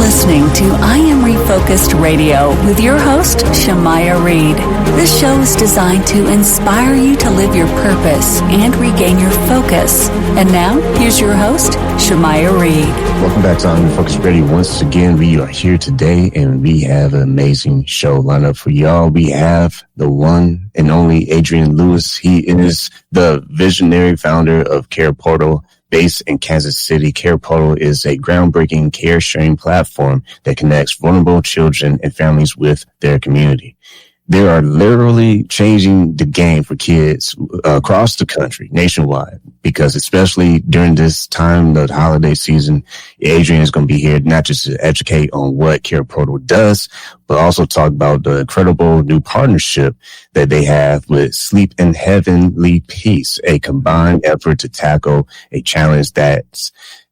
listening to I Am Refocused Radio with your host, Shamaya Reed. This show is designed to inspire you to live your purpose and regain your focus. And now, here's your host, Shamaya Reed. Welcome back to I Am Refocused Radio. Once again, we are here today, and we have an amazing show lined up for y'all. We have the one and only Adrien Lewis. He is the visionary founder of CarePortal. Based in Kansas City, CarePortal is a groundbreaking care sharing platform that connects vulnerable children and families with their community. They are literally changing the game for kids across the country, nationwide, because especially during this time, the holiday season, Adrien is going to be here not just to educate on what CarePortal does, but also talk about the incredible new partnership that they have with Sleep in Heavenly Peace, a combined effort to tackle a challenge that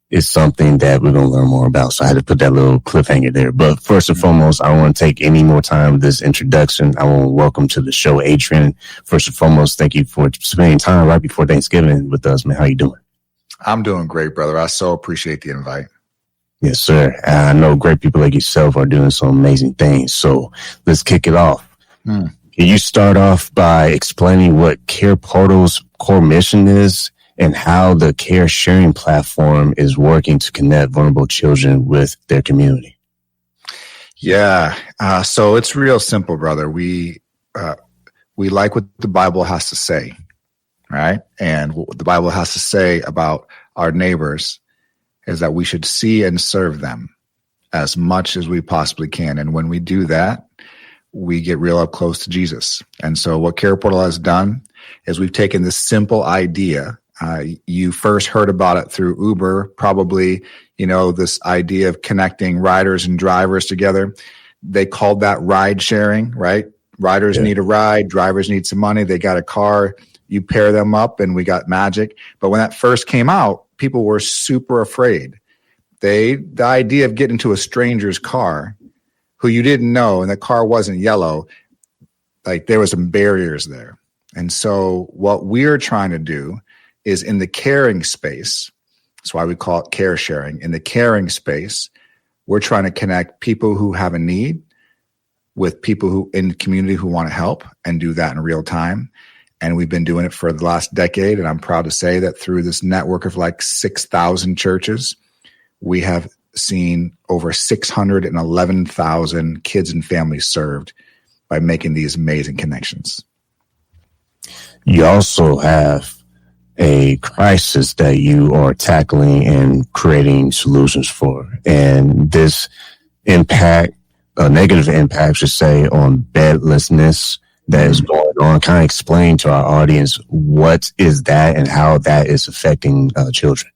is something that we're going to learn more about. So I had to put that little cliffhanger there. But first and foremost, I don't want to take any more time with this introduction. I want to welcome to the show, Adrien. First and foremost, thank you for spending time right before Thanksgiving with us, man. How you doing? I'm doing great, brother. I so appreciate the invite. Yes, sir. I know great people like yourself are doing some amazing things. So let's kick it off. Can you start off by explaining what CarePortal's core mission is and how the care sharing platform is working to connect vulnerable children with their community? Yeah. So it's real simple, brother. We like what the Bible has to say, right? And what the Bible has to say about our neighbors is that we should see and serve them as much as we possibly can. And when we do that, we get real up close to Jesus. And so what CarePortal has done is we've taken this simple idea. You first heard about it through Uber, probably, this idea of connecting riders and drivers together. They called that ride sharing, right? Riders need a ride, drivers need some money. They got a car, you pair them up and we got magic. But when that first came out, people were super afraid. The idea of getting into a stranger's car who you didn't know and the car wasn't yellow, like there was some barriers there. And so what we're trying to do is in the caring space. That's why we call it care sharing. In the caring space, we're trying to connect people who have a need with people who in the community who want to help and do that in real time. And we've been doing it for the last decade. And I'm proud to say that through this network of like 6,000 churches, we have seen over 611,000 kids and families served by making these amazing connections. You also have a crisis that you are tackling and creating solutions for. And this impact, a negative impact, should say, on bedlessness that is going on. Kind of explain to our audience what is that and how that is affecting children.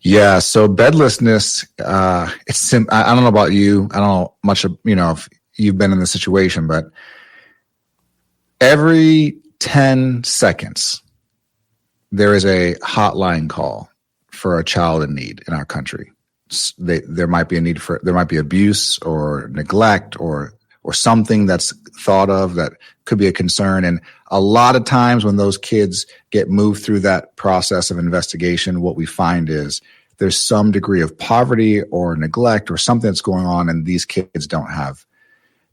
Yeah, so bedlessness, it's I don't know about you. I don't know much of, if you've been in the situation, but every 10 seconds, there is a hotline call for a child in need in our country. There might be a need there might be abuse or neglect or something that's thought of that could be a concern. And a lot of times when those kids get moved through that process of investigation, what we find is there's some degree of poverty or neglect or something that's going on, and these kids don't have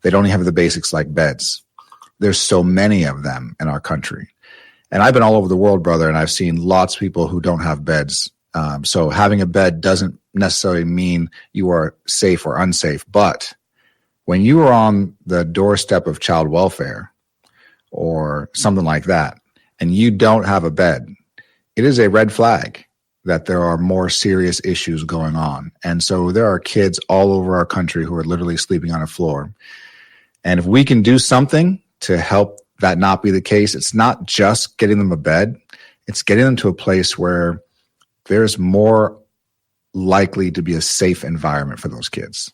the basics like beds. There's so many of them in our country. And I've been all over the world, brother, and I've seen lots of people who don't have beds. So having a bed doesn't necessarily mean you are safe or unsafe. But when you are on the doorstep of child welfare or something like that, and you don't have a bed, it is a red flag that there are more serious issues going on. And so there are kids all over our country who are literally sleeping on a floor. And if we can do something to help that not be the case, it's not just getting them a bed, it's getting them to a place where there's more likely to be a safe environment for those kids.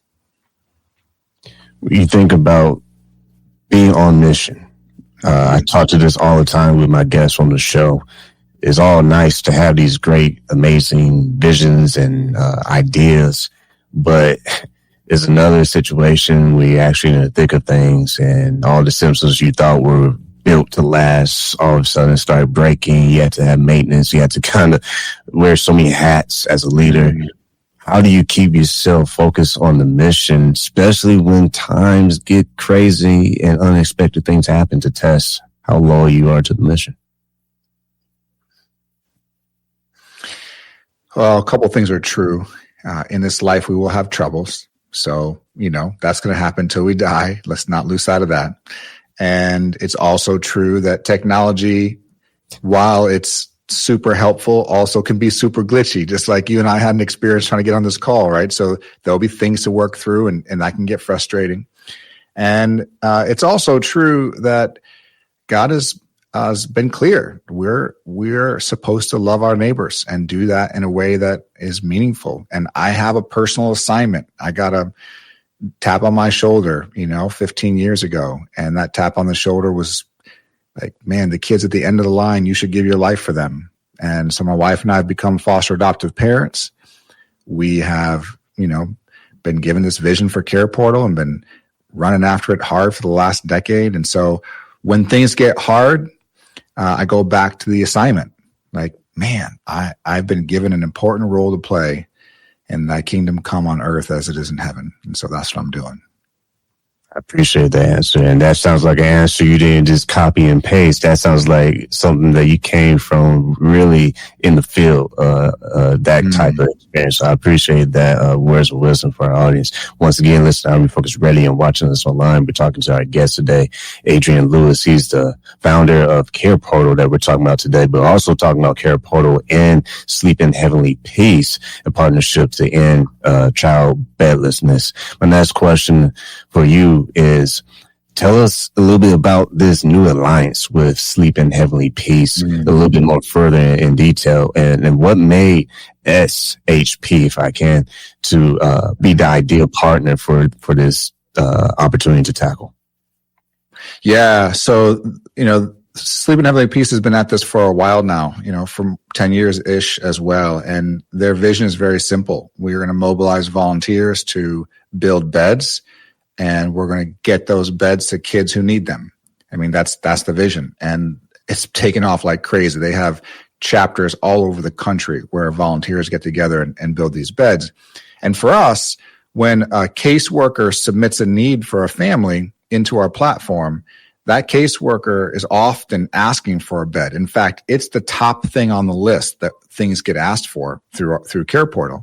You think about being on mission. I talk to this all the time with my guests on the show. It's all nice to have these great, amazing visions and ideas, but it's another situation where you're actually in the thick of things and all the systems you thought were built to last all of a sudden start breaking. You had to have maintenance. You had to kind of wear so many hats as a leader. how do you keep yourself focused on the mission, especially when times get crazy and unexpected things happen to test how loyal you are to the mission? Well, a couple of things are true. In this life, we will have troubles. So, that's going to happen until we die. Let's not lose sight of that. And it's also true that technology, while it's super helpful, also can be super glitchy, just like you and I had an experience trying to get on this call, right? So there'll be things to work through, and that can get frustrating. And it's also true that God has been clear. We're supposed to love our neighbors and do that in a way that is meaningful. And I have a personal assignment. I got a tap on my shoulder, 15 years ago. And that tap on the shoulder was like, man, the kids at the end of the line, you should give your life for them. And so my wife and I have become foster adoptive parents. We have, been given this vision for CarePortal and been running after it hard for the last decade. And so when things get hard, I go back to the assignment. Like, man, I've been given an important role to play, and thy kingdom come on earth as it is in heaven. And so that's what I'm doing. I appreciate that answer. And that sounds like an answer you didn't just copy and paste. That sounds like something that you came from really in the field, that type of experience. So I appreciate that words of wisdom for our audience. Once again, listen, I'm Refocused Radio and watching us online. We're talking to our guest today, Adrien Lewis. He's the founder of CarePortal that we're talking about today, but also talking about CarePortal and Sleep in Heavenly Peace, a partnership to end child bedlessness. My next question for you is, tell us a little bit about this new alliance with Sleep in Heavenly Peace, a little bit more further in detail, and what made SHP, if I can, to be the ideal partner for this opportunity to tackle. Yeah. So, Sleep in Heavenly Peace has been at this for a while now, from 10 years-ish as well. And their vision is very simple. We're going to mobilize volunteers to build beds, and we're going to get those beds to kids who need them. I mean, that's the vision. And it's taken off like crazy. They have chapters all over the country where volunteers get together and build these beds. And for us, when a caseworker submits a need for a family into our platform, that caseworker is often asking for a bed. In fact, it's the top thing on the list that things get asked for through CarePortal.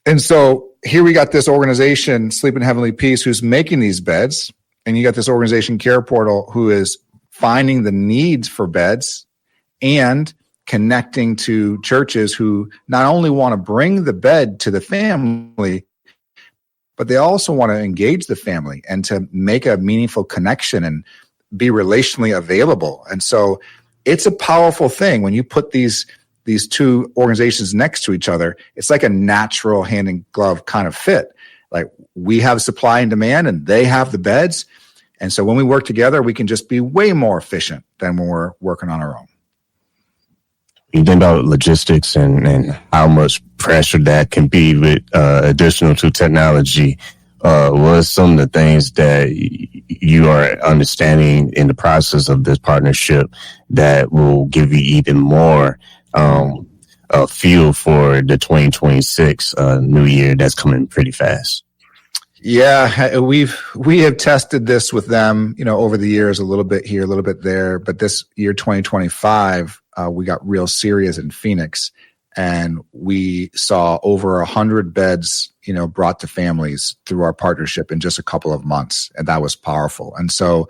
And so here we got this organization, Sleep in Heavenly Peace, who's making these beds. And you got this organization, CarePortal, who is finding the needs for beds and connecting to churches who not only want to bring the bed to the family, but they also want to engage the family and to make a meaningful connection and be relationally available. And so it's a powerful thing when you put these two organizations next to each other. It's like a natural hand in glove kind of fit. Like, we have supply and demand and they have the beds. And so when we work together, we can just be way more efficient than when we're working on our own. You think about logistics and how much pressure that can be with additional to technology. What are some of the things that you are understanding in the process of this partnership that will give you even more feel for the 2026 new year that's coming pretty fast? Yeah, we have tested this with them, over the years, a little bit here, a little bit there. But this year, 2025, we got real serious in Phoenix, and we saw over 100 beds, brought to families through our partnership in just a couple of months, and that was powerful. And so,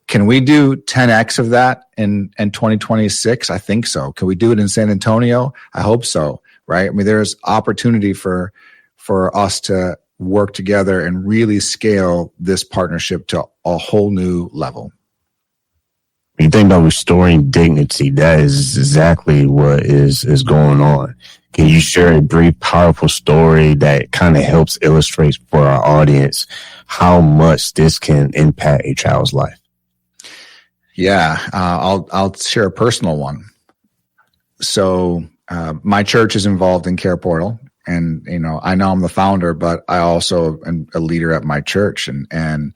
can we do 10x of that in 2026? I think so. Can we do it in San Antonio? I hope so. Right? I mean, there's opportunity for us to work together and really scale this partnership to a whole new level. When you think about restoring dignity, that is exactly what is going on. Can you share a brief, powerful story that kind of helps illustrate for our audience how much this can impact a child's life? Yeah, I'll share a personal one. So my church is involved in CarePortal, and I know I'm the founder, but I also am a leader at my church. And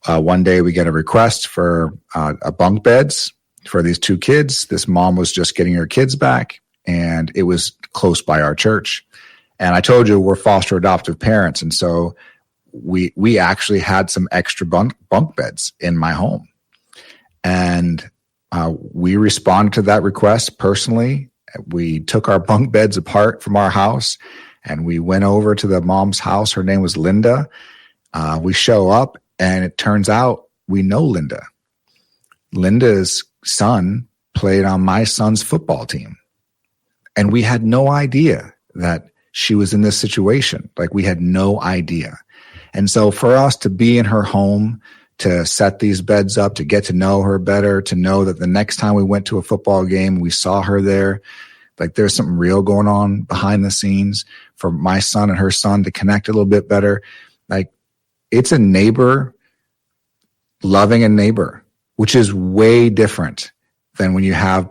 one day we get a request for a bunk beds for these two kids. This mom was just getting her kids back, and it was close by our church. And I told you we're foster adoptive parents. And so we actually had some extra bunk beds in my home. And we responded to that request personally. We took our bunk beds apart from our house and we went over to the mom's house. Her name was Linda. We show up and it turns out we know Linda. Linda's son played on my son's football team. And we had no idea that she was in this situation. Like, we had no idea. And so for us to be in her home, to set these beds up, to get to know her better, to know that the next time we went to a football game, we saw her there, like there's something real going on behind the scenes, for my son and her son to connect a little bit better. Like, it's a neighbor loving a neighbor, which is way different than when you have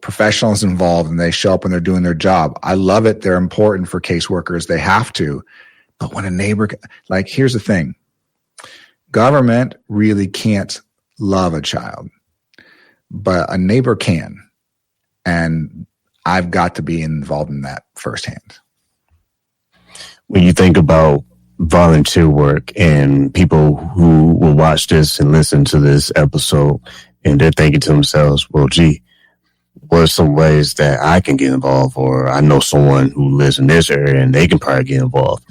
professionals involved and they show up and they're doing their job. I love it. They're important for caseworkers. They have to. But when a neighbor, like, here's the thing. Government really can't love a child, but a neighbor can. And I've got to be involved in that firsthand. When you think about volunteer work and people who will watch this and listen to this episode, and they're thinking to themselves, well, gee, what are some ways that I can get involved? Or I know someone who lives in this area and they can probably get involved.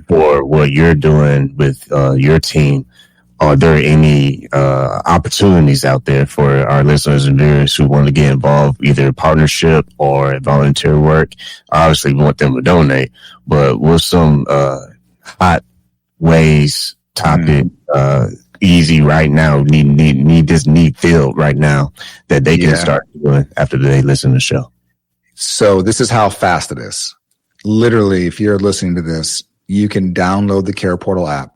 Or what you're doing with your team. Are there any opportunities out there for our listeners and viewers who want to get involved, either partnership or volunteer work? Obviously, we want them to donate, but what's some hot ways, topic, easy right now, need filled right now that they can start doing after they listen to the show? So this is how fast it is. Literally, if you're listening to this, you can download the CarePortal app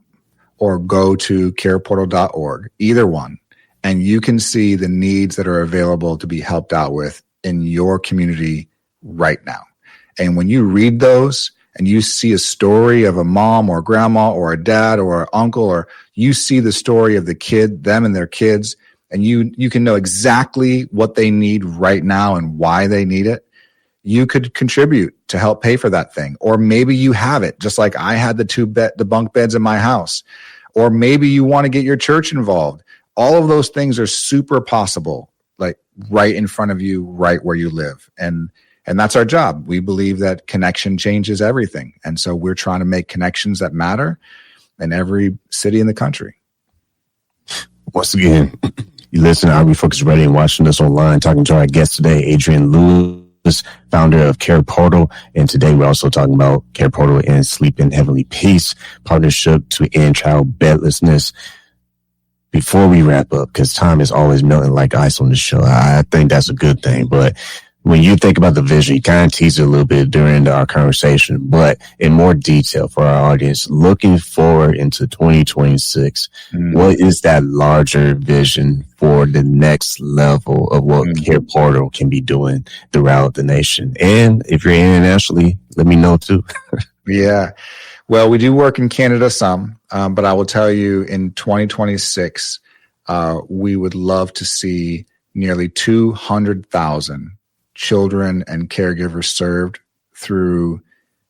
or go to careportal.org, either one, and you can see the needs that are available to be helped out with in your community right now. And when you read those and you see a story of a mom or grandma or a dad or an uncle, or you see the story of the kid, them and their kids, and you can know exactly what they need right now and why they need it, you could contribute to help pay for that thing. Or maybe you have it, just like I had the bunk beds in my house. Or maybe you want to get your church involved. All of those things are super possible, like right in front of you, right where you live. And that's our job. We believe that connection changes everything. And so we're trying to make connections that matter in every city in the country. Once again, you listen to I'll Be Focused Radio and watching us online, talking to our guest today, Adrien Lewis, founder of CarePortal. And today we're also talking about CarePortal and Sleep in Heavenly Peace, partnership to end child bedlessness. Before we wrap up, because time is always melting like ice on the show, I think that's a good thing. But when you think about the vision, you kind of teased it a little bit during our conversation, but in more detail for our audience, looking forward into 2026, what is that larger vision for the next level of what CarePortal can be doing throughout the nation? And if you're internationally, let me know too. Yeah. Well, we do work in Canada some, but I will tell you in 2026, we would love to see nearly 200,000 children and caregivers served through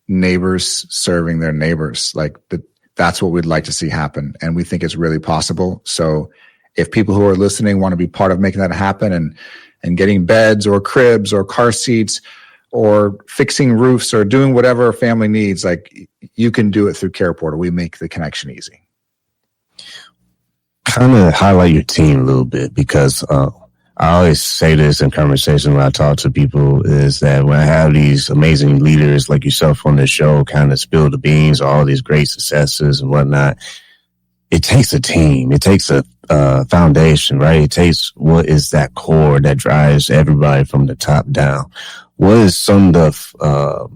neighbors serving their neighbors. That's what we'd like to see happen. And we think it's really possible. So if people who are listening want to be part of making that happen and getting beds or cribs or car seats or fixing roofs or doing whatever a family needs, like, you can do it through CarePortal. We make the connection easy. Kind of highlight your team a little bit, because I always say this in conversation when I talk to people, is that when I have these amazing leaders like yourself on the show kind of spill the beans, all these great successes and whatnot, it takes a team. It takes a foundation, right? It takes what is that core that drives everybody from the top down. What is some of the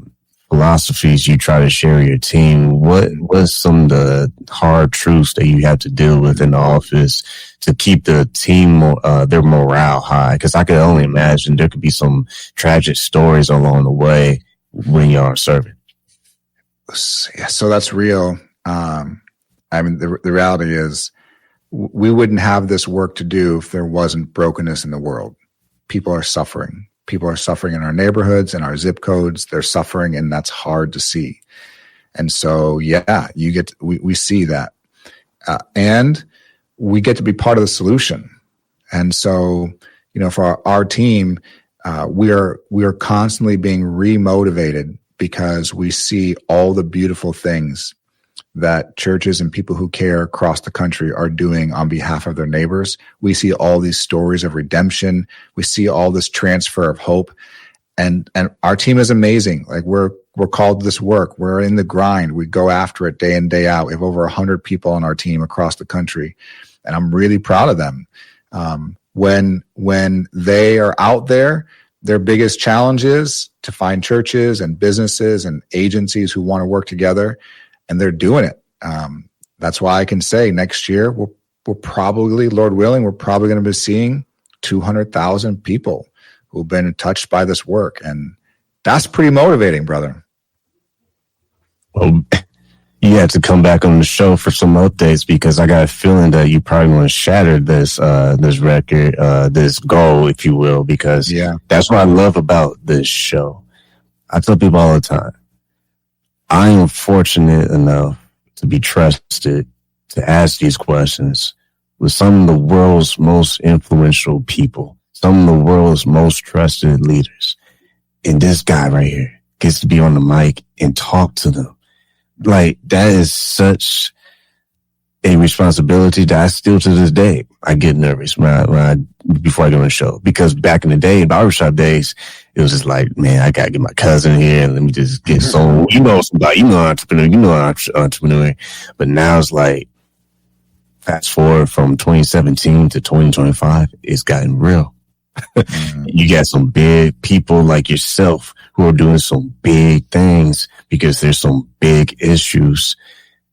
philosophies you try to share with your team? What's some of the hard truths that you have to deal with in the office to keep the team, their morale high? Because I could only imagine there could be some tragic stories along the way when you are serving. Yeah, so that's real. The reality is we wouldn't have this work to do if there wasn't brokenness in the world. People are suffering. People are suffering in our neighborhoods and our zip codes. They're suffering, and that's hard to see. And so, we see that. And we get to be part of the solution. And so, for our team, we are constantly being remotivated because we see all the beautiful things that churches and people who care across the country are doing on behalf of their neighbors. We see all these stories of redemption. We see all this transfer of hope. And our team is amazing. Like we're called to this work. We're in the grind. We go after it day in, day out. We have over 100 people on our team across the country. And I'm really proud of them. When they are out there, their biggest challenge is to find churches and businesses and agencies who want to work together. And they're doing it. That's why I can say next year, we're probably, Lord willing, we're probably going to be seeing 200,000 people who've been touched by this work. And that's pretty motivating, brother. Well, you had to come back on the show for some updates because I got a feeling that you probably want to shatter this record, this goal, if you will, because that's what I love about this show. I tell people all the time, I am fortunate enough to be trusted to ask these questions with some of the world's most influential people, some of the world's most trusted leaders. And this guy right here gets to be on the mic and talk to them. Like, that is such a responsibility that I still to this day, I get nervous before I go on the show. Because back in the day, in barbershop days, it was just like, man, I got to get my cousin here and let me just get somebody, entrepreneur. But now it's like, fast forward from 2017 to 2025, it's gotten real. You got some big people like yourself who are doing some big things because there's some big issues.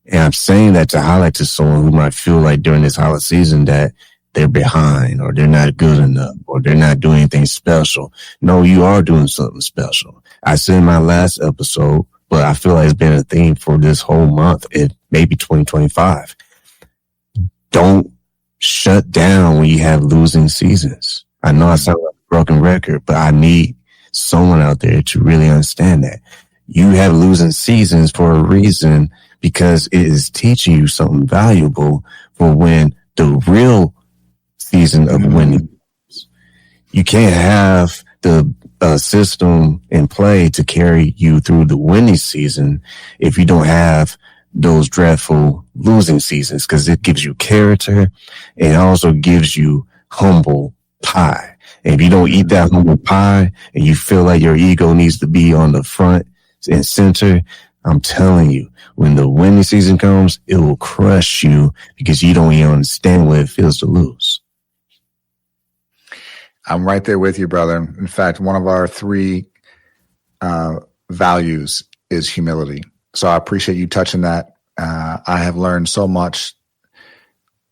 And I'm saying that to highlight to someone who might feel like during this holiday season that they're behind or they're not good enough or they're not doing anything special. No, you are doing something special. I said in my last episode, but I feel like it's been a theme for this whole month, maybe 2025. Don't shut down when you have losing seasons. I know I sound like a broken record, but I need someone out there to really understand that. You have losing seasons for a reason because it is teaching you something valuable for when the real season of winning. You can't have the system in play to carry you through the winning season if you don't have those dreadful losing seasons, because it gives you character and it also gives you humble pie. And if you don't eat that humble pie and you feel like your ego needs to be on the front and center, I'm telling you, when the winning season comes, it will crush you because you don't even understand what it feels to lose. I'm right there with you, brother. In fact, one of our 3 values is humility. So I appreciate you touching that. I have learned so much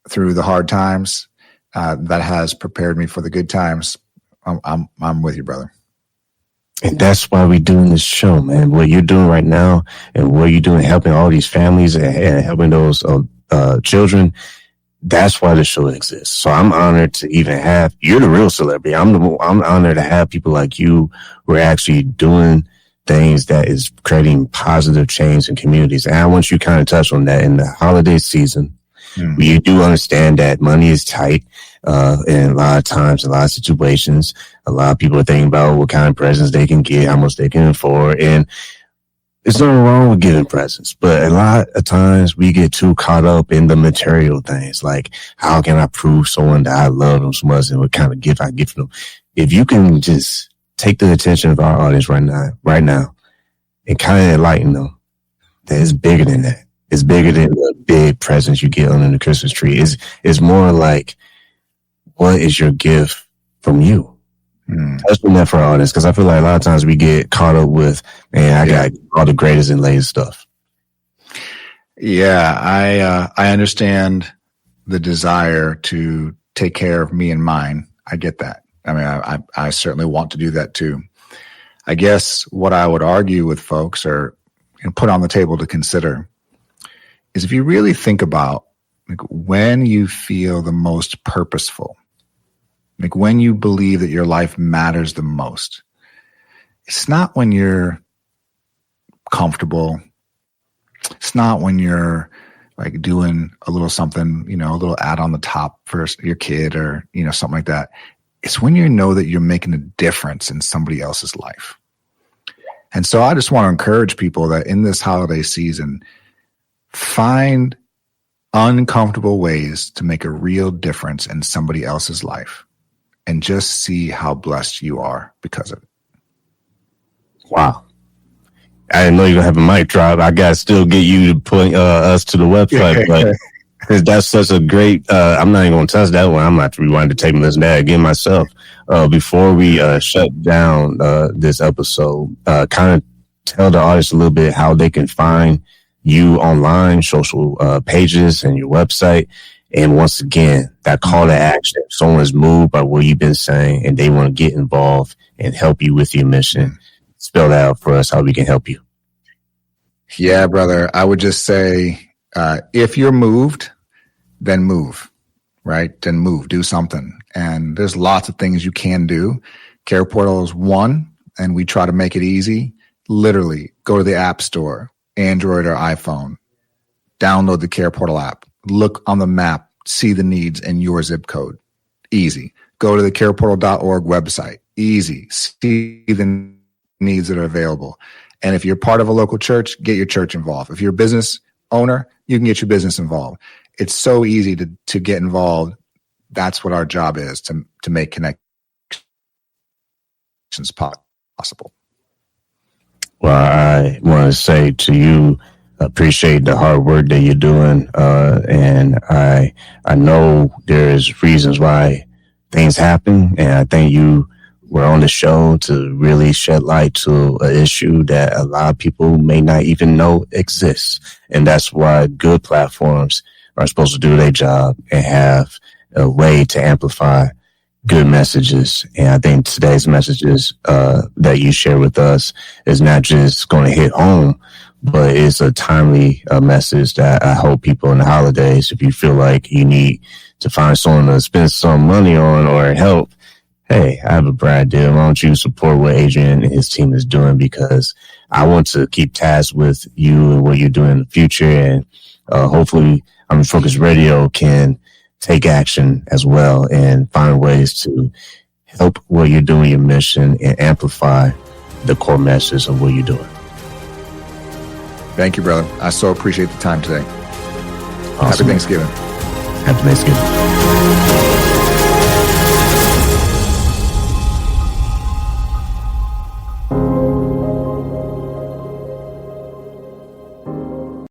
through the hard times that has prepared me for the good times. I'm with you, brother. And that's why we're doing this show, man. What you're doing right now and what you're doing, helping all these families and helping those children, that's why the show exists. So I'm honored to even have, you're the real celebrity. I'm honored to have people like you who are actually doing things that is creating positive change in communities. And I want you to kind of touch on that in the holiday season. We do understand that money is tight, and a lot of times, a lot of situations, a lot of people are thinking about what kind of presents they can get, how much they can afford. And there's nothing wrong with giving presents, but a lot of times we get too caught up in the material things. Like, how can I prove someone that I love them so much and what kind of gift I give them? If you can just take the attention of our audience right now, and kind of enlighten them that it's bigger than that. It's bigger than the big presents you get under the Christmas tree. It's more like, what is your gift from you? Touch on that for our audience, because I feel like a lot of times we get caught up with, man, I got all the greatest and latest stuff. Yeah, I understand the desire to take care of me and mine. I get that. I mean, I certainly want to do that too. I guess what I would argue with folks or put on the table to consider is if you really think about like when you feel the most purposeful, Like when you believe that your life matters the most. It's not when you're comfortable. It's not when you're like doing a little something, a little ad on the top for your kid or, something like that. It's when you know that you're making a difference in somebody else's life. And so I just want to encourage people that in this holiday season, find uncomfortable ways to make a real difference in somebody else's life and just see how blessed you are because of it. Wow. I didn't know you were going to have a mic drop. I got to still get you to point us to the website, but that's such a great, I'm not even going to touch that one. I'm going to have to rewind the tape and listen to that again myself. Before we shut down this episode, kind of tell the audience a little bit how they can find you online, social pages, and your website. And once again, that call to action. If someone is moved by what you've been saying and they want to get involved and help you with your mission, spell that out for us how we can help you. Yeah, brother. I would just say, if you're moved, then move, right? Then move, do something. And there's lots of things you can do. CarePortal is one, and we try to make it easy. Literally, go to the App Store, Android or iPhone, download the CarePortal app, look on the map, see the needs in your zip code. Easy. Go to the careportal.org website. Easy. See the needs that are available. And if you're part of a local church, get your church involved. If you're a business owner, you can get your business involved. It's so easy to get involved. That's what our job is, to make connections possible. Well, I want to say to you, appreciate the hard work that you're doing. And I know there's reasons why things happen. And I think you were on the show to really shed light to an issue that a lot of people may not even know exists. And that's why good platforms are supposed to do their job and have a way to amplify good messages. And I think today's messages that you share with us is not just going to hit home, but it's a timely message that I hope people in the holidays, if you feel like you need to find someone to spend some money on or help, hey, I have a bright idea. Why don't you support what Adrien and his team is doing? Because I want to keep tabs with you and what you're doing in the future. And hopefully, Focus Radio can take action as well and find ways to help what you're doing, your mission, and amplify the core message of what you're doing. Thank you, brother. I so appreciate the time today. Awesome. Happy Thanksgiving. Happy Thanksgiving.